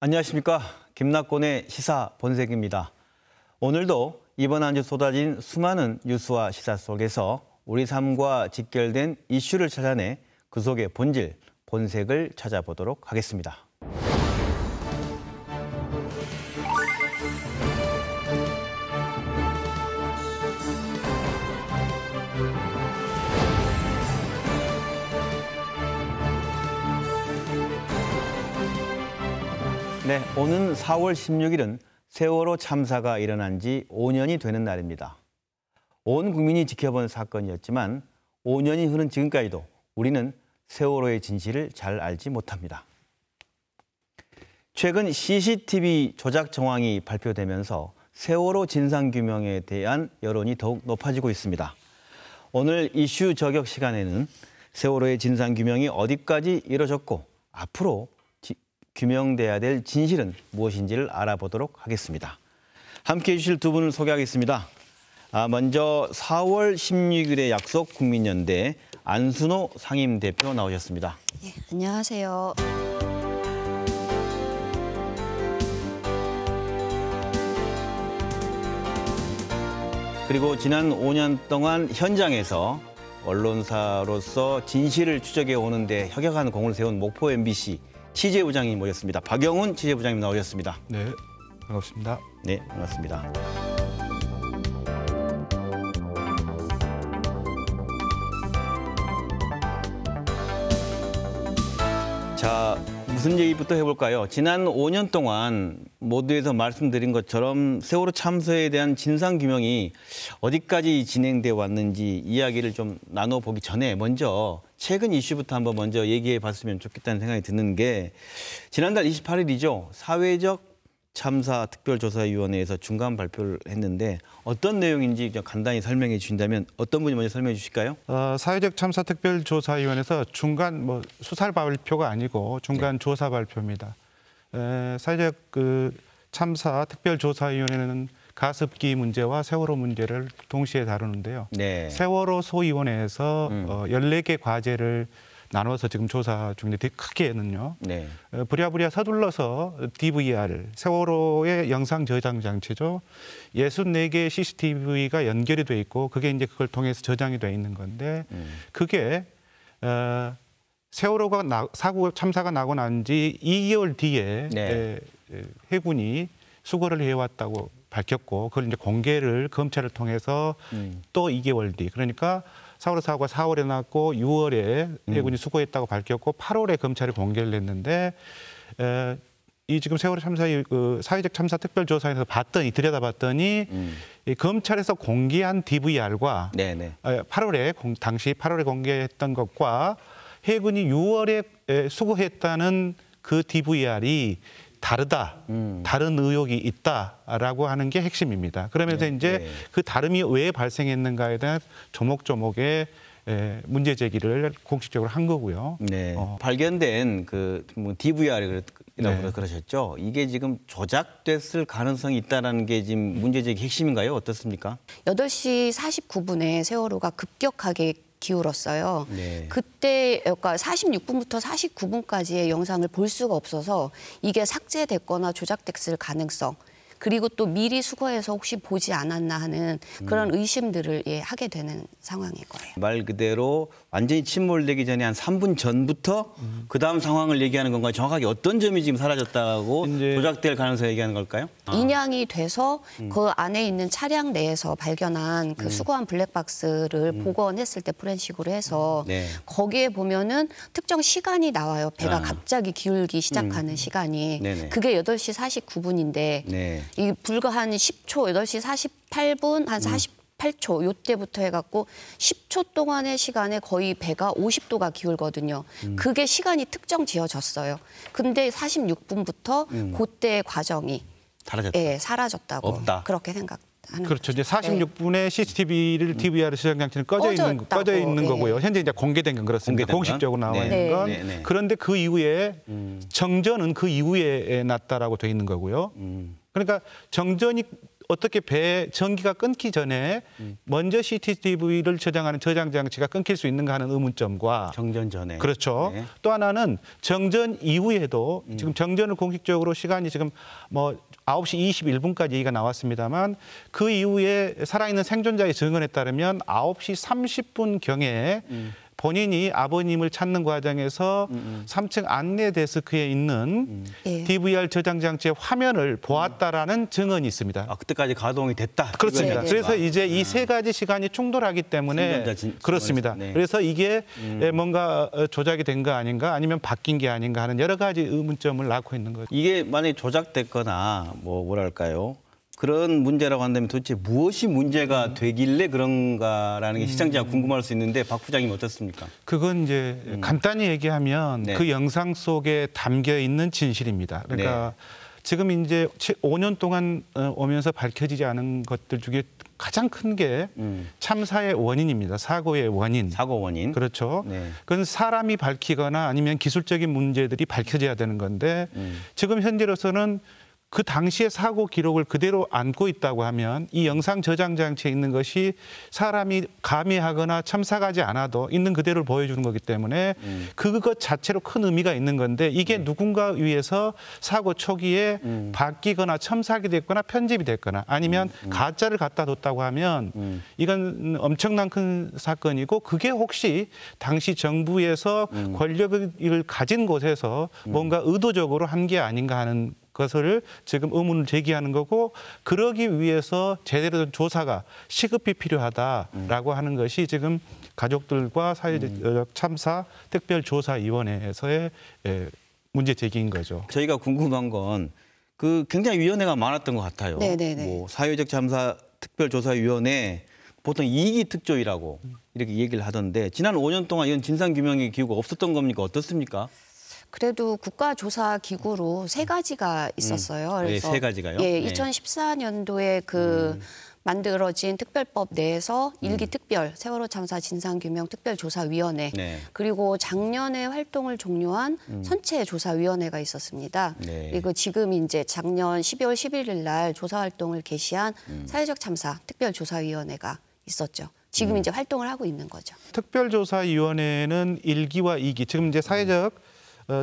안녕하십니까. 김낙곤의 시사 본색입니다. 오늘도 이번 한 주 쏟아진 수많은 뉴스와 시사 속에서 우리 삶과 직결된 이슈를 찾아내 그 속의 본질, 본색을 찾아보도록 하겠습니다. 네, 오는 4월 16일은 세월호 참사가 일어난 지 5년이 되는 날입니다. 온 국민이 지켜본 사건이었지만 5년이 흐른 지금까지도 우리는 세월호의 진실을 잘 알지 못합니다. 최근 CCTV 조작 정황이 발표되면서 세월호 진상규명에 대한 여론이 더욱 높아지고 있습니다. 오늘 이슈 저격 시간에는 세월호의 진상규명이 어디까지 이뤄졌고 앞으로 규명돼야 될 진실은 무엇인지를 알아보도록 하겠습니다. 함께해 주실 두 분을 소개하겠습니다. 먼저 4월 16일의 약속 국민연대 안순호 상임대표 나오셨습니다. 예, 안녕하세요. 그리고 지난 5년 동안 현장에서 언론사로서 진실을 추적해 오는데 혁혁한 공을 세운 목포 MBC 취재부장님 모셨습니다. 박영훈 취재부장님 나오셨습니다. 네, 반갑습니다. 네, 반갑습니다. 자, 무슨 얘기부터 해볼까요? 지난 5년 동안 모두에서 말씀드린 것처럼 세월호 참사에 대한 진상규명이 어디까지 진행돼 왔는지 이야기를 좀 나눠보기 전에 먼저 최근 이슈부터 한번 먼저 얘기해 봤으면 좋겠다는 생각이 드는 게 지난달 28일이죠. 사회적 참사 특별조사위원회에서 중간 발표를 했는데 어떤 내용인지 좀 간단히 설명해 주신다면 어떤 분이 먼저 설명해 주실까요? 사회적 참사 특별조사위원회에서 중간 수사 발표가 아니고 중간 조사 발표입니다. 사회적 참사 특별조사위원회는 가습기 문제와 세월호 문제를 동시에 다루는데요. 네. 세월호 소위원회에서 14개 과제를 나눠서 지금 조사 중인데 되게 크게는요. 네. 부랴부랴 서둘러서 DVR, 세월호의 영상 저장 장치죠. 64개의 CCTV가 연결이 돼 있고 그게 이제 그걸 통해서 저장이 돼 있는 건데 그게 세월호가 사고 참사가 나고 난 지 2개월 뒤에 네. 해군이 수거를 해왔다고 밝혔고 그걸 이제 공개를 검찰을 통해서 또 2개월 뒤 그러니까 세월호 사고가 4월에 났고 6월에 해군이 수거했다고 밝혔고 8월에 검찰이 공개를 했는데 이 지금 세월호 참사의 사회적 참사 특별조사에서 들여다봤더니 이 검찰에서 공개한 DVR과 네네. 8월에 당시 8월에 공개했던 것과 해군이 6월에 수거했다는 그 DVR이 다르다, 다른 의혹이 있다라고 하는 게 핵심입니다. 그러면서 이제 그 다름이 왜 발생했는가에 대한 조목조목의 문제 제기를 공식적으로 한 거고요. 네. 발견된 그 DVR이라고 그러셨죠. 이게 지금 조작됐을 가능성이 있다는 게 지금 문제 제기 핵심인가요? 어떻습니까? 8시 49분에 세월호가 급격하게 기울었어요. 네. 그때 그러니까 46분부터 49분까지의 영상을 볼 수가 없어서 이게 삭제됐거나 조작됐을 가능성 그리고 또 미리 수거해서 혹시 보지 않았나 하는 그런 의심들을 하게 되는 상황인 거예요. 말 그대로 완전히 침몰되기 전에 한 3분 전부터 그다음 상황을 얘기하는 건가요? 정확하게 어떤 점이 지금 사라졌다고 조작될 가능성을 얘기하는 걸까요? 인양이 돼서 그 안에 있는 차량 내에서 발견한 그 수거한 블랙박스를 복원했을 때 포렌식으로 해서 거기에 보면은 특정 시간이 나와요. 배가 갑자기 기울기 시작하는 시간이. 네네. 그게 8시 49분인데 이 불과 한 10초, 8시 48분, 한 48초 요때부터 해갖고 10초 동안의 시간에 거의 배가 50도가 기울거든요. 그게 시간이 특정 지어졌어요. 근데 46분부터 그때의 과정이 사라졌다고 없다. 그렇게 생각하는 그렇죠. 이제 46분에 CCTV를 DVR 저장 장치는 꺼져 있는 거고요. 현재 이제 공개된 건 그렇습니다. 공식적으로 나와 있는 건. 그런데 그 이후에 정전은 그 이후에 났다라고 돼 있는 거고요. 그러니까 정전이 어떻게 배 전기가 끊기 전에 먼저 CCTV를 저장하는 저장 장치가 끊길 수 있는가 하는 의문점과 정전 전에. 그렇죠. 네. 또 하나는 정전 이후에도 지금 정전을 공식적으로 시간이 지금 뭐 9시 21분까지 얘기가 나왔습니다만 그 이후에 살아있는 생존자의 증언에 따르면 9시 30분경에 본인이 아버님을 찾는 과정에서 3층 안내 데스크에 있는 예. DVR 저장 장치의 화면을 보았다라는 증언이 있습니다. 아, 그때까지 가동이 됐다. 그렇습니다. 네, 네. 그래서 이제 이 세 가지 시간이 충돌하기 때문에 그렇습니다. 네. 그래서 이게 뭔가 조작이 된 거 아닌가 아니면 바뀐 게 아닌가 하는 여러 가지 의문점을 낳고 있는 거죠. 이게 만약에 조작됐거나 뭐랄까요? 그런 문제라고 한다면 도대체 무엇이 문제가 되길래 그런가라는 게 시청자가 궁금할 수 있는데 박 부장님 어떻습니까? 그건 이제 간단히 얘기하면 네. 그 영상 속에 담겨 있는 진실입니다. 그러니까 지금 이제 5년 동안 오면서 밝혀지지 않은 것들 중에 가장 큰 게 참사의 원인입니다. 사고의 원인. 사고 원인. 그렇죠. 네. 그건 사람이 밝히거나 아니면 기술적인 문제들이 밝혀져야 되는 건데 지금 현재로서는 그 당시의 사고 기록을 그대로 안고 있다고 하면 이 영상 저장 장치에 있는 것이 사람이 가미하거나 첨삭하지 않아도 있는 그대로를 보여주는 거기 때문에 그것 자체로 큰 의미가 있는 건데 이게 누군가 위해서 사고 초기에 바뀌거나 첨삭이 됐거나 편집이 됐거나 아니면 가짜를 갖다 뒀다고 하면 이건 엄청난 큰 사건이고 그게 혹시 당시 정부에서 권력을 가진 곳에서 뭔가 의도적으로 한 게 아닌가 하는 것을 지금 의문을 제기하는 거고 그러기 위해서 제대로 된 조사가 시급히 필요하다라고 하는 것이 지금 가족들과 사회적 참사 특별조사위원회에서의 문제 제기인 거죠. 저희가 궁금한 건 그 굉장히 위원회가 많았던 것 같아요. 네네네. 뭐 사회적 참사 특별조사위원회 보통 2기 특조위라고 이렇게 얘기를 하던데 지난 5년 동안 이런 진상규명의 기구가 없었던 겁니까? 어떻습니까? 그래도 국가조사기구로 3가지가 있었어요. 그래서 네, 3가지가요? 예, 네. 2014년도에 그 만들어진 특별법 내에서 일기 특별 세월호 참사 진상규명 특별조사위원회 네. 그리고 작년에 활동을 종료한 선체조사위원회가 있었습니다. 네. 그리고 지금 이제 작년 12월 11일 날 조사 활동을 개시한 사회적 참사 특별조사위원회가 있었죠. 지금 이제 활동을 하고 있는 거죠. 특별조사위원회는 1기와 2기, 지금 이제 사회적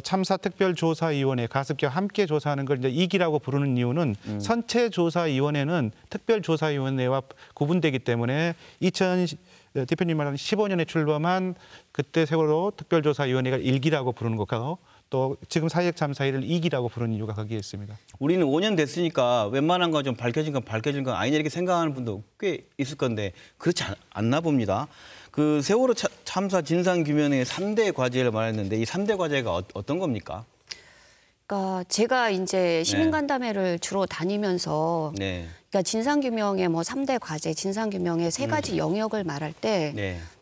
참사 특별조사위원회 가습기와 함께 조사하는 걸 이제 2기라고 부르는 이유는 선체조사위원회는 특별조사위원회와 구분되기 때문에 대표님 말하는 15년에 출범한 그때 세월호 특별조사위원회가 1기라고 부르는 것과 또 지금 사회적 참사위를 2기라고 부르는 이유가 거기에 있습니다. 우리는 5년 됐으니까 웬만한 거 좀 밝혀진 건 아니냐 이렇게 생각하는 분도 꽤 있을 건데 그렇지 않나 봅니다. 그 세월호 참사 진상규명의 3대 과제를 말했는데 이 3대 과제가 어떤 겁니까? 그러니까 제가 이제 시민간담회를 주로 다니면서 네. 그러니까 진상규명의 뭐 3대 과제, 진상규명의 3가지 영역을 말할 때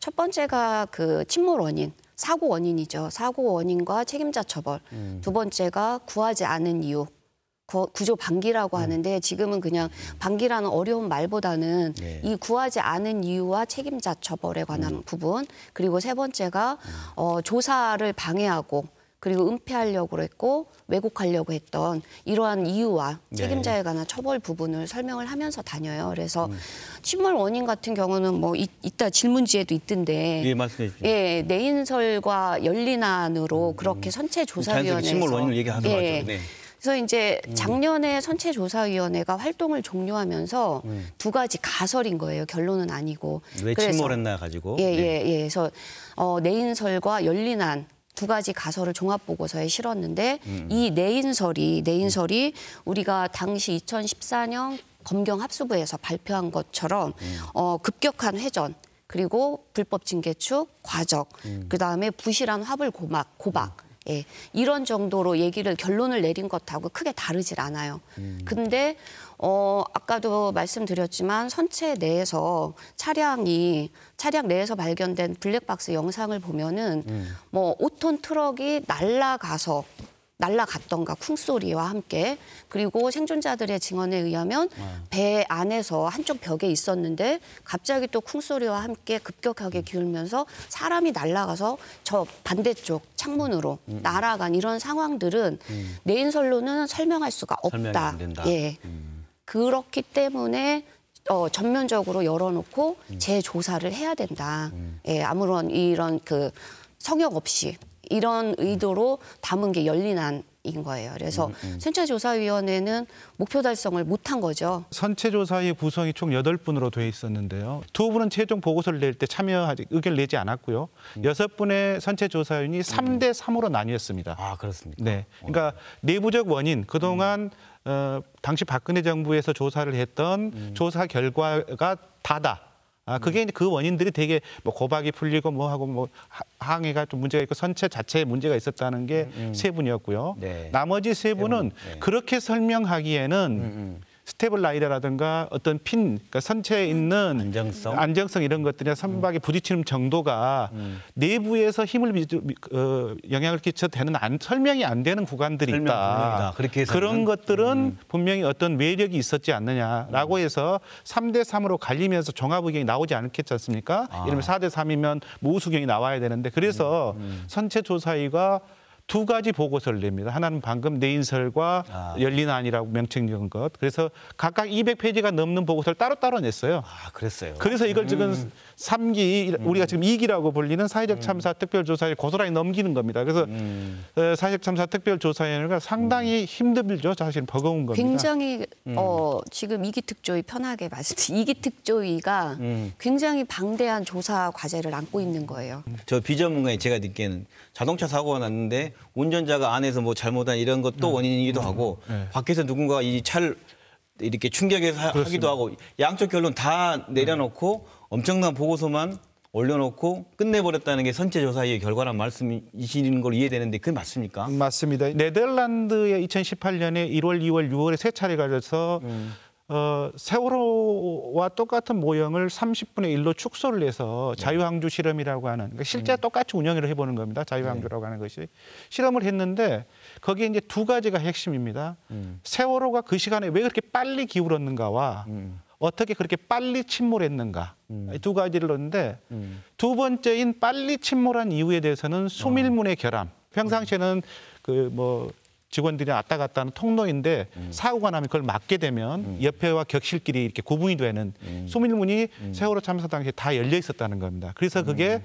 첫 네. 번째가 그 침몰 원인, 사고 원인이죠. 사고 원인과 책임자 처벌. 두 번째가 구하지 않은 이유. 구조 방기라고 하는데 지금은 그냥 방기라는 어려운 말보다는 네. 이 구하지 않은 이유와 책임자 처벌에 관한 부분 그리고 세 번째가 조사를 방해하고 그리고 은폐하려고 했고 왜곡하려고 했던 이러한 이유와 책임자에 관한 처벌 부분을 설명을 하면서 다녀요. 그래서 침몰 원인 같은 경우는 뭐 이따 질문지에도 있던데 예, 말씀해 주십시오. 예, 내인설과 연린안으로 그렇게 선체조사위원회에서 침몰 원인을 얘기하더라고요. 예, 네. 그래서 이제 작년에 선체조사위원회가 활동을 종료하면서 2가지 가설인 거예요. 결론은 아니고. 왜 침몰했나 가지고. 예. 그래서 내인설과 연린안 2가지 가설을 종합보고서에 실었는데 이 내인설이 우리가 당시 2014년 검경합수부에서 발표한 것처럼 급격한 회전 그리고 불법 징계축, 과적, 그다음에 부실한 화불 고박. 예, 이런 정도로 결론을 내린 것하고 크게 다르질 않아요. 근데 아까도 말씀드렸지만 선체 내에서 차량 내에서 발견된 블랙박스 영상을 보면은 뭐 5톤 트럭이 날아갔던가 쿵소리와 함께 그리고 생존자들의 증언에 의하면 배 안에서 한쪽 벽에 있었는데 갑자기 또 쿵소리와 함께 급격하게 기울면서 사람이 날아가서 저 반대쪽 창문으로 날아간 이런 상황들은 내인설로는 설명할 수가 설명이 없다. 안 된다. 예. 그렇기 때문에 전면적으로 열어놓고 재조사를 해야 된다. 예, 아무런 이런 그 성역 없이 이런 의도로 담은 게 열린안인 거예요. 그래서 선체조사위원회는 목표 달성을 못한 거죠. 선체조사의 구성이 총 8분으로 돼 있었는데요. 2분은 최종 보고서를 낼 때 참여하지 의견을 내지 않았고요. 6분의 선체조사위원이 3대 3으로 나뉘었습니다. 아, 그렇습니까? 네, 그러니까 내부적 원인 그동안 당시 박근혜 정부에서 조사를 했던 조사 결과가 다다. 그게 이제 그 원인들이 되게 뭐 고박이 풀리고 뭐 하고 뭐 항해가 좀 문제가 있고 선체 자체에 문제가 있었다는 게 3분이었고요. 네. 나머지 3분은 네. 그렇게 설명하기에는 스테빌라이더라든가 어떤 그러니까 선체에 있는 안정성 이런 것들이나 선박에 부딪히는 정도가 내부에서 힘을 영향을 끼쳐도 되는 설명이 안 되는 구간들이 있다. 그렇게 그런 것들은 분명히 어떤 외력이 있었지 않느냐라고 해서 3대 3으로 갈리면서 종합 의견이 나오지 않겠지 않습니까? 이러면 4대 3이면 무수경이 나와야 되는데 그래서 선체조사위가 2가지 보고서를 냅니다. 하나는 방금 내인설과 열린안이라고 명칭 지은 것. 그래서 각각 200페이지가 넘는 보고서를 따로따로 냈어요. 아, 그랬어요. 그래서 이걸 지금 3기, 우리가 지금 2기라고 불리는 사회적 참사 특별조사에 고스란히 넘기는 겁니다. 그래서 사회적 참사 특별조사위원회가 상당히 힘들죠. 사실 버거운 겁니다. 굉장히 지금 2기 특조위 편하게 말씀드리면 2기 특조위가 굉장히 방대한 조사 과제를 안고 있는 거예요. 저 비전문가에 제가 듣기에는 자동차 사고가 났는데 운전자가 안에서 뭐 잘못한 이런 것도 원인이기도 하고 밖에서 누군가 이 차를 이렇게 충격해서 하기도 하고 양쪽 결론 다 내려놓고 엄청난 보고서만 올려놓고 끝내버렸다는 게 선체조사의 결과란 말씀이시는 걸로 이해되는데 그게 맞습니까? 맞습니다. 네덜란드의 2018년에 1월, 2월, 6월에 3차례 가져서 세월호와 똑같은 모형을 30분의 1로 축소를 해서 자유항주 실험이라고 하는 그러니까 실제 똑같이 운영을 해보는 겁니다. 자유항주라고 하는 것이. 실험을 했는데 거기에 이제 2가지가 핵심입니다. 세월호가 그 시간에 왜 그렇게 빨리 기울었는가와 어떻게 그렇게 빨리 침몰했는가. 이 2가지를 넣는데 2번째인 빨리 침몰한 이유에 대해서는 수밀문의 결함. 평상시에는 직원들이 왔다 갔다 하는 통로인데 사고가 나면 그걸 막게 되면 옆에와 격실끼리 이렇게 구분이 되는 소밀문이 세월호 참사 당시에 다 열려 있었다는 겁니다. 그래서 그게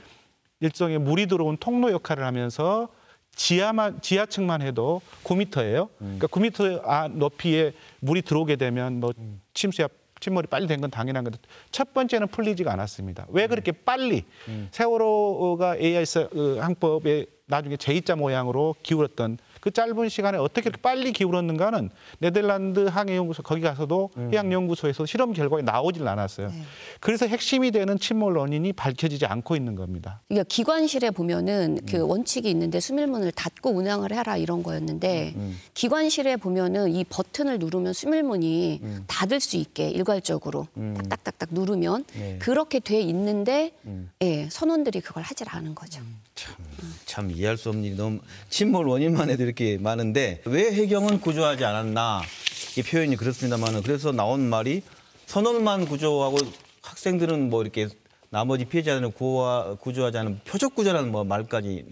일종의 물이 들어온 통로 역할을 하면서 지하층만 해도 9m예요. 그러니까 9m 높이에 물이 들어오게 되면 뭐 침몰이 빨리 된 건 당연한 건데 첫 번째는 풀리지가 않았습니다. 왜 그렇게 빨리 세월호가 AIS 항법에 나중에 제2자 모양으로 기울었던 그 짧은 시간에 어떻게 그렇게 빨리 기울었는가는 네덜란드 항해연구소 거기 가서도 해양연구소에서 실험 결과가 나오질 않았어요. 그래서 핵심이 되는 침몰 원인이 밝혀지지 않고 있는 겁니다. 그러니까 기관실에 보면은 그 원칙이 있는데 수밀문을 닫고 운항을 해라 이런 거였는데 기관실에 보면은 이 버튼을 누르면 수밀문이 닫을 수 있게 일괄적으로 딱딱딱딱 누르면 그렇게 돼 있는데 선원들이 그걸 하질 않은 거죠. 참 이해할 수 없는 일이 너무 침몰 원인만 해도 이렇게 많은데 왜 해경은 구조하지 않았나 이 표현이 그렇습니다만은 그래서 나온 말이 선원만 구조하고 학생들은 뭐 이렇게 나머지 피해자들은 구조하지 않은 표적 구조라는 뭐 말까지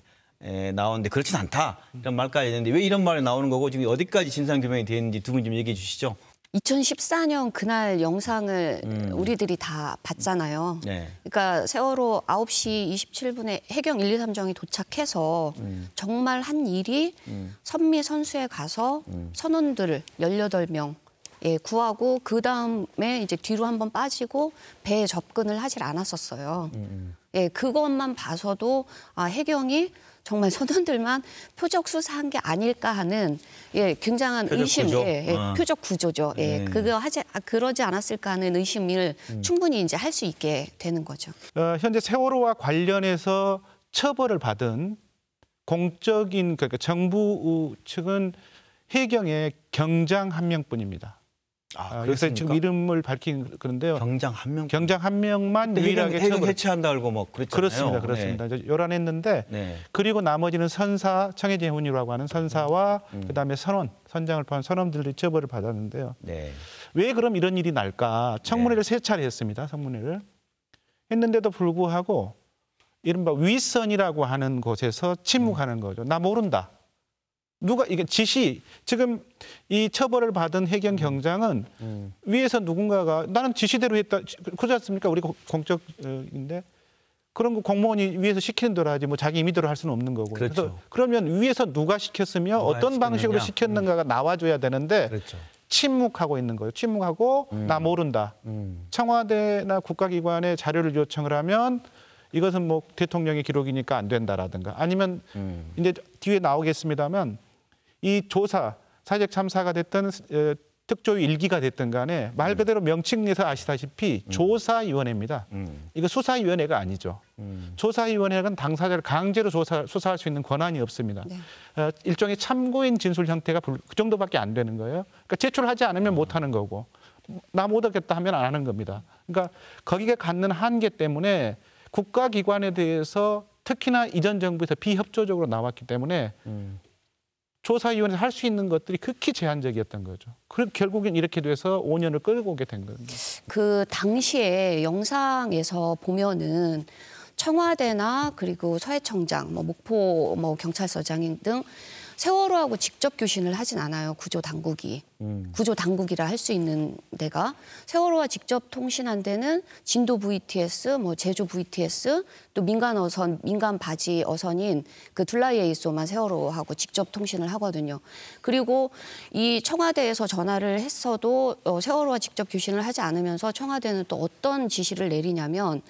나오는데 그렇진 않다 이런 말까지 있는데 왜 이런 말이 나오는 거고 지금 어디까지 진상 규명이 되는지 두 분 좀 얘기해 주시죠. 2014년 그날 영상을 우리들이 다 봤잖아요. 그러니까 세월호 9시 27분에 해경 1, 2, 3정이 도착해서 정말 한 일이 선미 선수에 가서 선원들 18명 구하고 그다음에 이제 뒤로 한번 빠지고 배에 접근을 하질 않았었어요. 그것만 봐서도 표적이 정말 선원들만 표적 수사한 게 아닐까 하는 굉장한 의심, 표적 구조죠. 그러지 않았을까 하는 의심을 충분히 이제 할 수 있게 되는 거죠. 현재 세월호와 관련해서 처벌을 받은 공적인 그러니까 정부 측은 해경의 경장 1명뿐입니다. 그래서 지금 이름을 밝힌 그런데요. 경장 1명. 경장 1명만 유일하게 해경 해체한다 알고 뭐 그랬잖아요. 그렇습니다. 요란했는데 그리고 나머지는 선사, 청해재훈이라고 하는 선사와 그다음에 선장을 포함한 선원들이 처벌을 받았는데요. 왜 그럼 이런 일이 날까? 청문회를 3차례 했습니다. 청문회를 했는데도 불구하고 이른바 윗선이라고 하는 곳에서 침묵하는 거죠. 나 모른다. 누가 이게 지시 지금 이 처벌을 받은 해경 경장은 위에서 누군가가 나는 지시대로 했다 그렇지 않습니까? 우리 공적인데 그런 거 공무원이 위에서 시키는 대로 하지 뭐 자기 임의대로 할 수는 없는 거고. 그렇죠. 그래서 그러면 위에서 누가 시켰으며 누가 어떤 방식으로 시켰느냐. 시켰는가가 나와줘야 되는데 그렇죠. 침묵하고 있는 거예요. 침묵하고 나 모른다. 청와대나 국가기관에 자료를 요청을 하면 이것은 뭐 대통령의 기록이니까 안 된다라든가 아니면 이제 뒤에 나오겠습니다만 이 조사 사회적 참사가 됐든 특조위 일기가 됐든 간에 말 그대로 명칭에서 아시다시피 조사위원회입니다. 이거 수사위원회가 아니죠. 조사위원회는 당사자를 강제로 수사할 수 있는 권한이 없습니다. 네. 일종의 참고인 진술 형태가 그 정도밖에 안 되는 거예요. 그러니까 제출하지 않으면 못 하는 거고 나 못 하겠다 하면 안 하는 겁니다. 그러니까 거기에 갖는 한계 때문에 국가기관에 대해서 특히나 이전 정부에서 비협조적으로 나왔기 때문에 조사위원회에서 할 수 있는 것들이 극히 제한적이었던 거죠. 그리고 결국엔 이렇게 돼서 5년을 끌고 오게 된 겁니다. 그 당시에 영상에서 보면은 청와대나 그리고 서해청장, 뭐 목포 뭐 경찰서장 등 세월호하고 직접 교신을 하진 않아요. 구조 당국이. 구조 당국이라 할 수 있는 데가 세월호와 직접 통신한 데는 진도 VTS, 뭐 제주 VTS, 또 민간 어선, 민간 바지 어선인 그 둘라이에이소만 세월호하고 직접 통신을 하거든요. 그리고 이 청와대에서 전화를 했어도 세월호와 직접 교신을 하지 않으면서 청와대는 또 어떤 지시를 내리냐면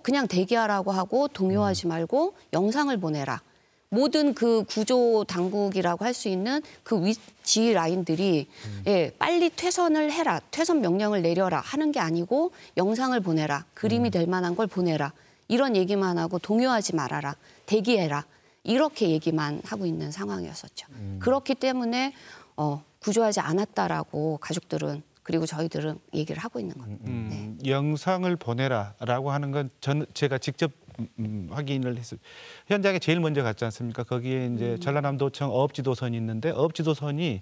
그냥 대기하라고 하고 동요하지 말고 영상을 보내라. 모든 그 구조 당국이라고 할 수 있는 그 위지 라인들이 예, 빨리 퇴선을 해라, 퇴선 명령을 내려라 하는 게 아니고 영상을 보내라, 그림이 될 만한 걸 보내라 이런 얘기만 하고 동요하지 말아라, 대기해라 이렇게 얘기만 하고 있는 상황이었었죠. 그렇기 때문에 구조하지 않았다라고 가족들은 그리고 저희들은 얘기를 하고 있는 겁니다. 네. 영상을 보내라라고 하는 건 제가 직접 확인을 했어요. 현장에 제일 먼저 갔지 않습니까? 거기에 이제 전라남도청 어업지도선이 있는데 어업지도선이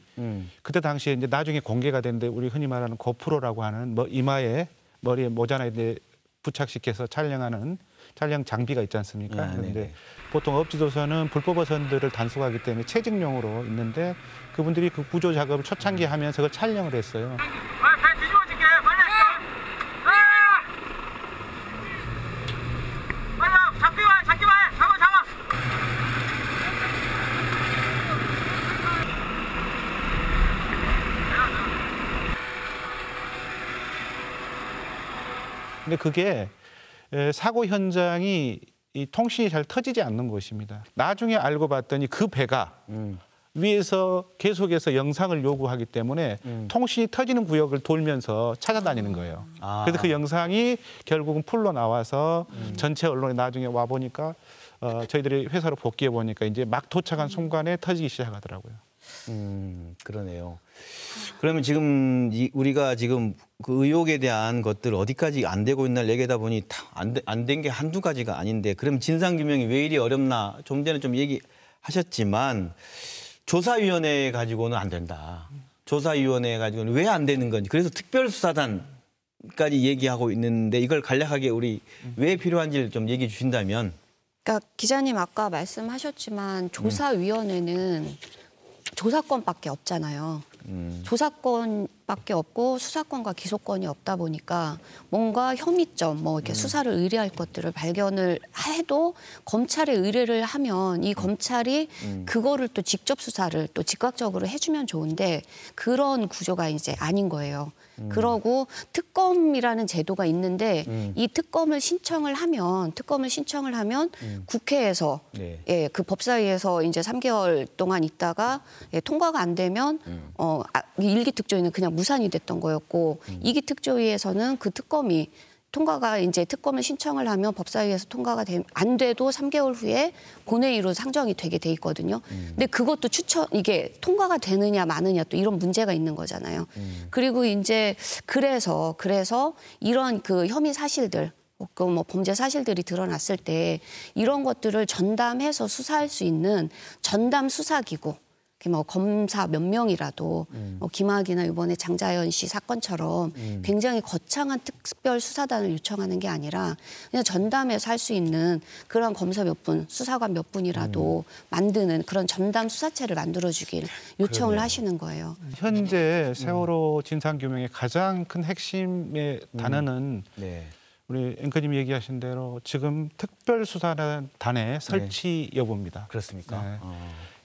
그때 당시에 이제 나중에 공개가 됐는데 우리 흔히 말하는 고프로라고 하는 이마에 머리에 모자나 이제 부착시켜서 촬영하는 촬영 장비가 있지 않습니까? 그런데 보통 어업지도선은 불법 어선들을 단속하기 때문에 채직용으로 있는데 그분들이 그 구조 작업을 초창기에 하면서 그걸 촬영을 했어요. 근데 그게 사고 현장이 이 통신이 잘 터지지 않는 곳입니다. 나중에 알고 봤더니 그 배가 위에서 계속해서 영상을 요구하기 때문에 통신이 터지는 구역을 돌면서 찾아다니는 거예요. 그래서 그 영상이 결국은 풀로 나와서 전체 언론에 나중에 와 보니까 저희들이 회사로 복귀해 보니까 이제 막 도착한 순간에 터지기 시작하더라고요. 그러네요. 그러면 지금 우리가 지금 그 의혹에 대한 것들 어디까지 안 되고 있나 얘기하다 보니 안 된 게 한두 가지가 아닌데 그럼 진상규명이 왜 이리 어렵나 좀 전에 좀 얘기하셨지만 조사위원회 가지고는 안 된다. 조사위원회 가지고는 왜 안 되는 건지 그래서 특별수사단까지 얘기하고 있는데 이걸 간략하게 우리 왜 필요한지를 좀 얘기해 주신다면. 그러니까 기자님 아까 말씀하셨지만 조사위원회는 조사권밖에 없잖아요. 조사권밖에 없고 수사권과 기소권이 없다 보니까 뭔가 혐의점, 뭐 이렇게 수사를 의뢰할 것들을 발견을 해도 검찰에 의뢰를 하면 이 검찰이 그거를 또 직접 수사를 또 즉각적으로 해주면 좋은데 그런 구조가 이제 아닌 거예요. 그러고 특검이라는 제도가 있는데 이 특검을 신청을 하면 국회에서 네. 예, 그 법사위에서 이제 3개월 동안 있다가 예, 통과가 안 되면 일기 특조위는 그냥 무산이 됐던 거였고 2기 특조위에서는 그 특검이 통과가 이제 특검을 신청을 하면 법사위에서 통과가 안 돼도 3개월 후에 본회의로 상정이 되게 돼 있거든요. 근데 그것도 이게 통과가 되느냐 마느냐 또 이런 문제가 있는 거잖아요. 그리고 이제 그래서 이런 그 혐의 사실들 그 뭐 범죄 사실들이 드러났을 때 이런 것들을 전담해서 수사할 수 있는 전담 수사기구 뭐 검사 몇 명이라도 뭐 김학이나 이번에 장자연 씨 사건처럼 굉장히 거창한 특별 수사단을 요청하는 게 아니라 그냥 전담해서 할 수 있는 그런 검사 몇 분, 수사관 몇 분이라도 만드는 그런 전담 수사체를 만들어주길 요청을 그러네요. 하시는 거예요. 현재 세월호 진상규명의 가장 큰 핵심의 단어는 네. 우리 앵커님이 얘기하신 대로 지금 특별수사단의 설치 여부입니다. 그렇습니까? 네.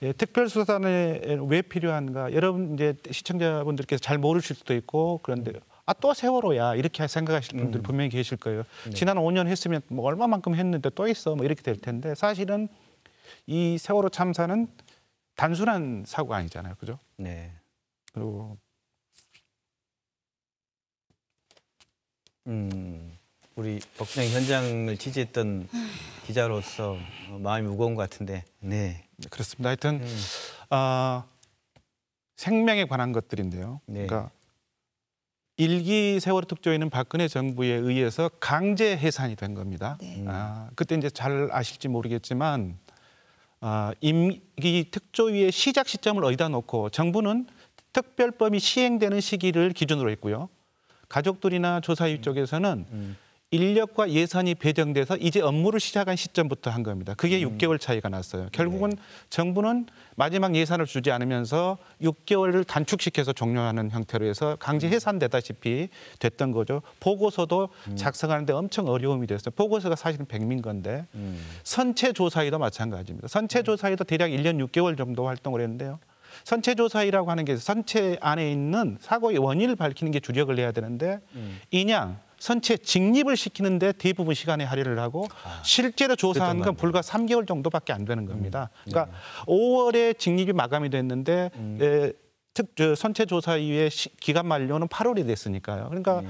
예, 특별수사단에 왜 필요한가? 여러분 이제 시청자분들께서 잘 모르실 수도 있고 그런데 또 세월호야 이렇게 생각하실 분들 분명히 계실 거예요. 지난 5년 했으면 뭐 얼마만큼 했는데 또 있어 뭐 이렇게 될 텐데 사실은 이 세월호 참사는 단순한 사고가 아니잖아요, 그죠? 네. 그리고 우리 법정 현장을 취재했던 기자로서 마음이 무거운 것 같은데, 네. 그렇습니다. 하여튼 생명에 관한 것들인데요. 네. 그러니까 일기 세월호 특조위는 박근혜 정부에 의해서 강제 해산이 된 겁니다. 네. 그때 이제 잘 아실지 모르겠지만 임기 특조위의 시작 시점을 어디다 놓고 정부는 특별법이 시행되는 시기를 기준으로 했고요. 가족들이나 조사위 쪽에서는 인력과 예산이 배정돼서 이제 업무를 시작한 시점부터 한 겁니다. 그게 6개월 차이가 났어요. 결국은 정부는 마지막 예산을 주지 않으면서 6개월을 단축시켜서 종료하는 형태로 해서 강제 해산되다시피 됐던 거죠. 보고서도 작성하는데 엄청 어려움이 됐어요. 보고서가 사실은 백민건데 선체조사위도 마찬가지입니다. 선체조사위도 대략 1년 6개월 정도 활동을 했는데요. 선체조사위라고 하는 게 선체 안에 있는 사고의 원인을 밝히는 게 주력을 해야 되는데 인양, 선체 직립을 시키는데 대부분 시간에 할애를 하고 실제로 조사한 건 불과 3개월 정도밖에 안 되는 겁니다. 그러니까 5월에 직립이 마감이 됐는데 선체조사위의 기간 만료는 8월이 됐으니까요. 그러니까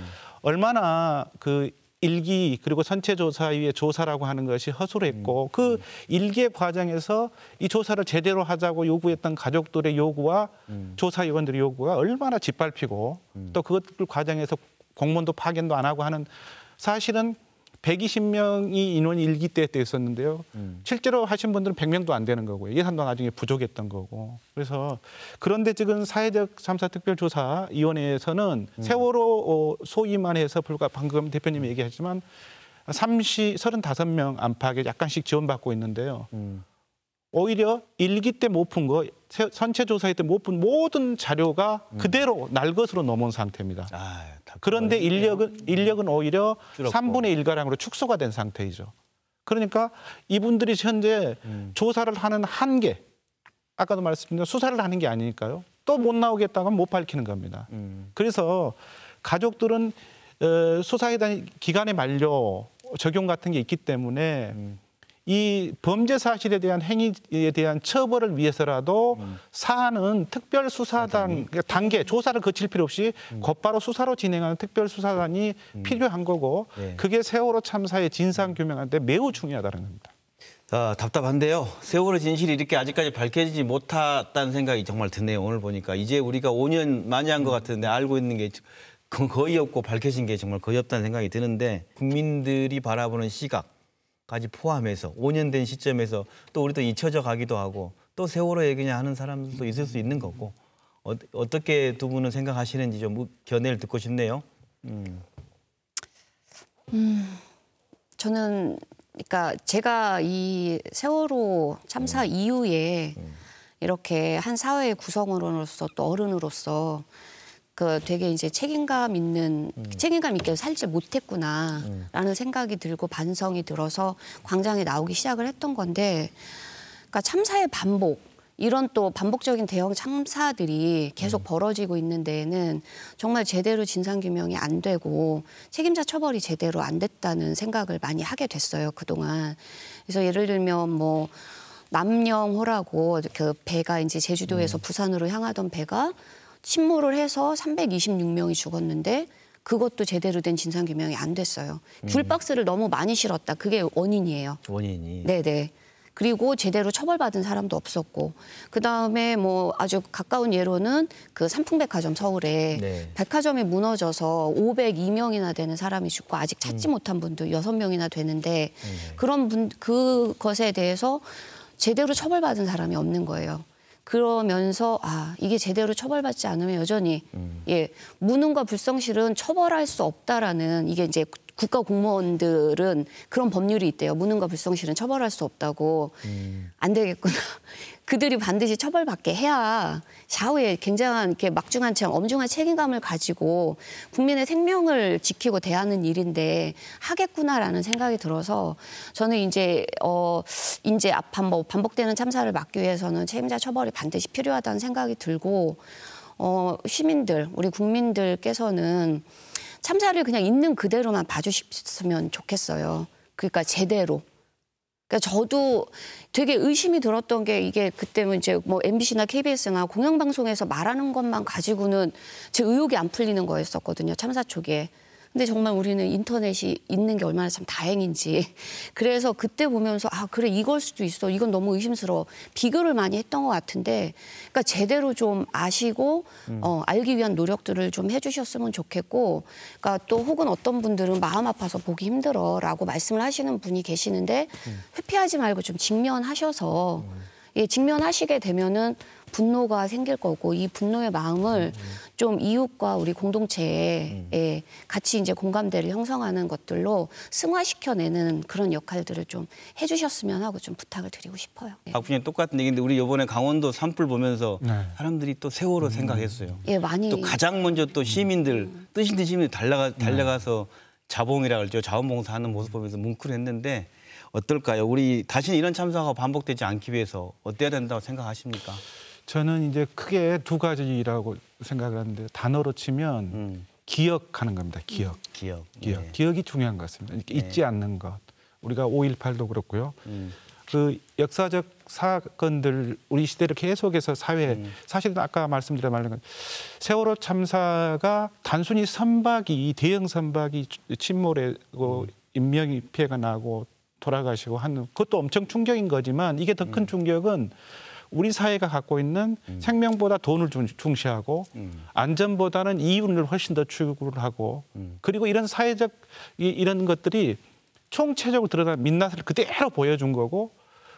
얼마나 그 일기 그리고 선체조사위의 조사라고 하는 것이 허술했고 그 일기의 과정에서 이 조사를 제대로 하자고 요구했던 가족들의 요구와 조사위원들의 요구가 얼마나 짓밟히고 또 그것들 과정에서 공무원도 파견도 안 하고 하는 사실은 120명이 인원이 일기 때 있었는데요. 실제로 하신 분들은 100명도 안 되는 거고요. 예산도 나중에 부족했던 거고. 그래서 그런데 지금 사회적 참사 특별조사위원회에서는 세월호 소위만 해서 불과 방금 대표님이 얘기하지만 35명 안팎에 약간씩 지원받고 있는데요. 오히려 일기 때 못 푼 거, 선체조사회 때 못 푼 모든 자료가 그대로 날것으로 넘어온 상태입니다. 그런데 인력은 오히려 줄었고. 3분의 1가량으로 축소가 된 상태이죠. 그러니까 이분들이 현재 조사를 하는 한계, 아까도 말씀드린 수사를 하는 게 아니니까요. 또 못 나오겠다고 하면 못 밝히는 겁니다. 그래서 가족들은 수사해당 기간의 만료 적용 같은 게 있기 때문에 이 범죄 사실에 대한 행위에 대한 처벌을 위해서라도 사안은 특별수사단 단계 조사를 거칠 필요 없이 곧바로 수사로 진행하는 특별수사단이 필요한 거고 그게 세월호 참사의 진상규명하는 데 매우 중요하다는 겁니다. 답답한데요. 세월호 진실이 이렇게 아직까지 밝혀지지 못했다는 생각이 정말 드네요. 오늘 보니까 이제 우리가 5년 많이 한 것 같은데 알고 있는 게 거의 없고 밝혀진 게 정말 거의 없다는 생각이 드는데 국민들이 바라보는 시각까지 포함해서 5년 된 시점에서 또 우리도 잊혀져 가기도 하고 또 세월호 얘기냐 하는 사람들도 있을 수 있는 거고 어떻게 두 분은 생각하시는지 좀 견해를 듣고 싶네요. 저는 그러니까 제가 이 세월호 참사 이후에 이렇게 한 사회의 구성원으로서 또 어른으로서 그 되게 이제 책임감 있게 살지 못했구나라는 생각이 들고 반성이 들어서 광장에 나오기 시작을 했던 건데, 그러니까 참사의 반복, 이런 또 반복적인 대형 참사들이 계속 벌어지고 있는 데에는 정말 제대로 진상규명이 안 되고 책임자 처벌이 제대로 안 됐다는 생각을 많이 하게 됐어요, 그동안. 그래서 예를 들면 뭐 남영호라고 그 배가 이제 제주도에서 부산으로 향하던 배가 침몰을 해서 326명이 죽었는데 그것도 제대로 된 진상규명이 안 됐어요. 귤박스를 너무 많이 실었다. 그게 원인이에요. 원인이. 네네. 그리고 제대로 처벌받은 사람도 없었고, 그다음에 뭐 아주 가까운 예로는 그 삼풍백화점 서울에 네. 백화점이 무너져서 502명이나 되는 사람이 죽고 아직 찾지 못한 분도 6명이나 되는데 그것에 대해서 제대로 처벌받은 사람이 없는 거예요. 그러면서 이게 제대로 처벌받지 않으면 여전히 무능과 불성실은 처벌할 수 없다라는, 이게 이제 국가 공무원들은 그런 법률이 있대요. 무능과 불성실은 처벌할 수 없다고. 안 되겠구나. 그들이 반드시 처벌받게 해야 사후에 굉장한 이렇게 막중한 엄중한 책임감을 가지고 국민의 생명을 지키고 대하는 일인데 하겠구나라는 생각이 들어서 저는 이제 반복되는 참사를 막기 위해서는 책임자 처벌이 반드시 필요하다는 생각이 들고, 시민들, 우리 국민들께서는 참사를 그냥 있는 그대로만 봐주셨으면 좋겠어요. 그러니까 제대로. 그러니까 저도 되게 의심이 들었던 게, 이게 그때는 이제 뭐 MBC나 KBS나 공영방송에서 말하는 것만 가지고는 제 의혹이 안 풀리는 거였었거든요. 참사 초기에. 근데 정말 우리는 인터넷이 있는 게 얼마나 참 다행인지. 그래서 그때 보면서 그래, 이걸 수도 있어. 이건 너무 의심스러워. 비교를 많이 했던 것 같은데, 그러니까 제대로 좀 아시고 알기 위한 노력들을 좀 해주셨으면 좋겠고, 그러니까 또 혹은 어떤 분들은 마음 아파서 보기 힘들어라고 말씀을 하시는 분이 계시는데 회피하지 말고 좀 직면하셔서 직면하시게 되면은 분노가 생길 거고, 이 분노의 마음을 좀 이웃과 우리 공동체에 같이 이제 공감대를 형성하는 것들로 승화시켜내는 그런 역할들을 좀 해주셨으면 하고 좀 부탁을 드리고 싶어요. 박 부장님 똑같은 얘기인데, 우리 이번에 강원도 산불 보면서 사람들이 또 세월호 생각했어요. 많이. 또 가장 먼저 또 시민들, 뜻 있는 시민들이 달려가서 자봉이라 그러죠. 자원봉사하는 모습 보면서 뭉클했는데 어떨까요? 우리 다시는 이런 참사가 반복되지 않기 위해서 어때야 된다고 생각하십니까? 저는 이제 크게 두 가지라고 생각을 하는데, 단어로 치면 기억하는 겁니다. 기억. 네. 기억이 중요한 것 같습니다. 잊지 않는 것. 우리가 5.18도 그렇고요. 그 역사적 사건들, 우리 시대를 계속해서 사실은 아까 말씀드린 말씀, 세월호 참사가 단순히 대형 선박이 침몰하고 인명이 피해가 나고 돌아가시고 하는, 그것도 엄청 충격인 거지만, 이게 더 큰 충격은 우리 사회가 갖고 있는 생명보다 돈을 중시하고 안전보다는 이윤을 훨씬 더 추구를 하고, 그리고 이런 사회적 이런 것들이 총체적으로 드러난 민낯을 그대로 보여준 거고,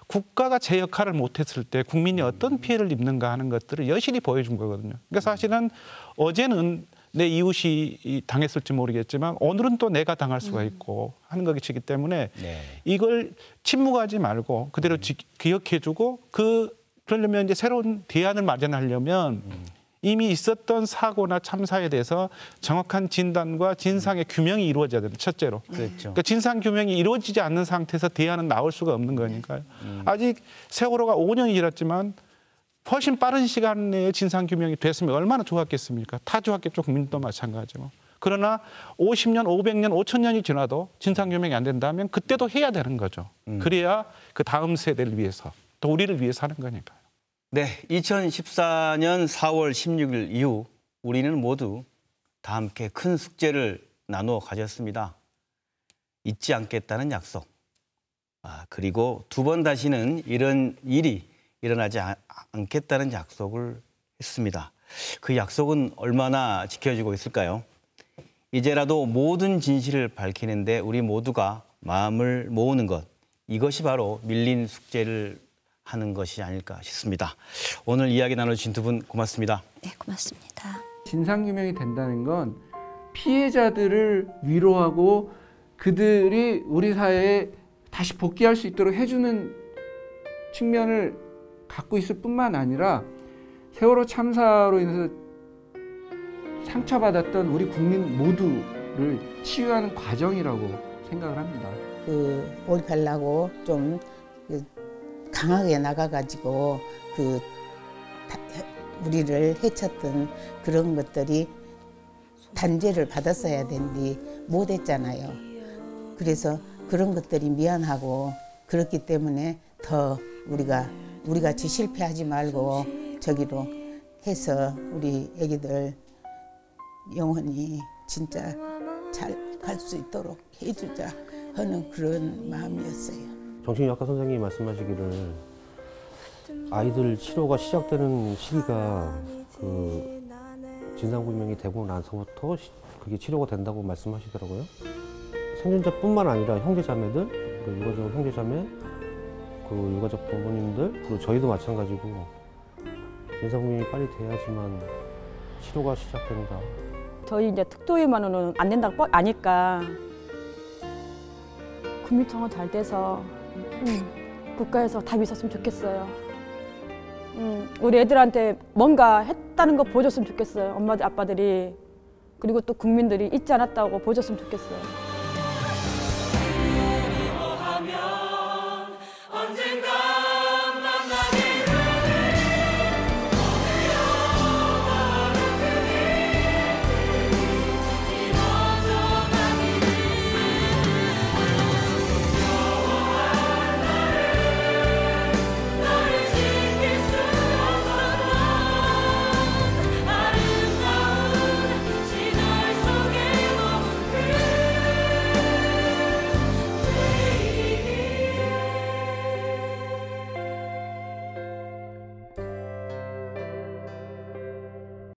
국가가 제 역할을 못했을 때 국민이 어떤 피해를 입는가 하는 것들을 여실히 보여준 거거든요. 그러니까 사실은 어제는 내 이웃이 당했을지 모르겠지만 오늘은 또 내가 당할 수가 있고 하는 것이기 때문에 이걸 침묵하지 말고 그대로 기억해주고, 그러려면 이제 새로운 대안을 마련하려면 이미 있었던 사고나 참사에 대해서 정확한 진단과 진상의 규명이 이루어져야 됩니다. 첫째로. 그렇죠. 그러니까 진상 규명이 이루어지지 않는 상태에서 대안은 나올 수가 없는 거니까요. 아직 세월호가 5년이 지났지만 훨씬 빠른 시간 내에 진상 규명이 됐으면 얼마나 좋았겠습니까? 다 좋았겠죠. 국민도 마찬가지고. 그러나 50년, 500년, 5000년이 지나도 진상 규명이 안 된다면 그때도 해야 되는 거죠. 그래야 그 다음 세대를 위해서, 또 우리를 위해서 하는 거니까요. 네, 2014년 4월 16일 이후 우리는 모두 다 함께 큰 숙제를 나누어 가졌습니다. 잊지 않겠다는 약속. 그리고 두 번 다시는 이런 일이 일어나지 않겠다는 약속을 했습니다. 그 약속은 얼마나 지켜지고 있을까요? 이제라도 모든 진실을 밝히는데 우리 모두가 마음을 모으는 것, 이것이 바로 밀린 숙제를 하는 것이 아닐까 싶습니다. 오늘 이야기 나눠주신 두 분 고맙습니다. 네, 고맙습니다. 진상규명이 된다는 건 피해자들을 위로하고 그들이 우리 사회에 다시 복귀할 수 있도록 해주는 측면을 갖고 있을 뿐만 아니라 세월호 참사로 인해서 상처받았던 우리 국민 모두를 치유하는 과정이라고 생각을 합니다. 5.18 나고 좀 강하게 나가가지고 우리를 해쳤던 그런 것들이 단죄를 받았어야 되는데 못했잖아요. 그래서 그런 것들이 미안하고 그렇기 때문에 더 우리가 같이 실패하지 말고 저기로 해서 우리 애기들 영원히 진짜 잘 갈 수 있도록 해주자 하는 그런 마음이었어요. 정신의학과 선생님이 말씀하시기를 아이들 치료가 시작되는 시기가 그 진상규명이 되고 나서부터 그게 치료가 된다고 말씀하시더라고요. 생존자뿐만 아니라 형제자매들, 그 유가족 형제자매, 그 유가족 부모님들, 그리고 저희도 마찬가지고 진상규명이 빨리 돼야지만 치료가 시작된다. 저희 이제 특조위만으로는 안 된다고 아니까 국민청원 잘 돼서 국가에서 답이 있었으면 좋겠어요. 우리 애들한테 뭔가 했다는 거 보여줬으면 좋겠어요. 엄마들, 아빠들이. 그리고 또 국민들이 잊지 않았다고 보여줬으면 좋겠어요.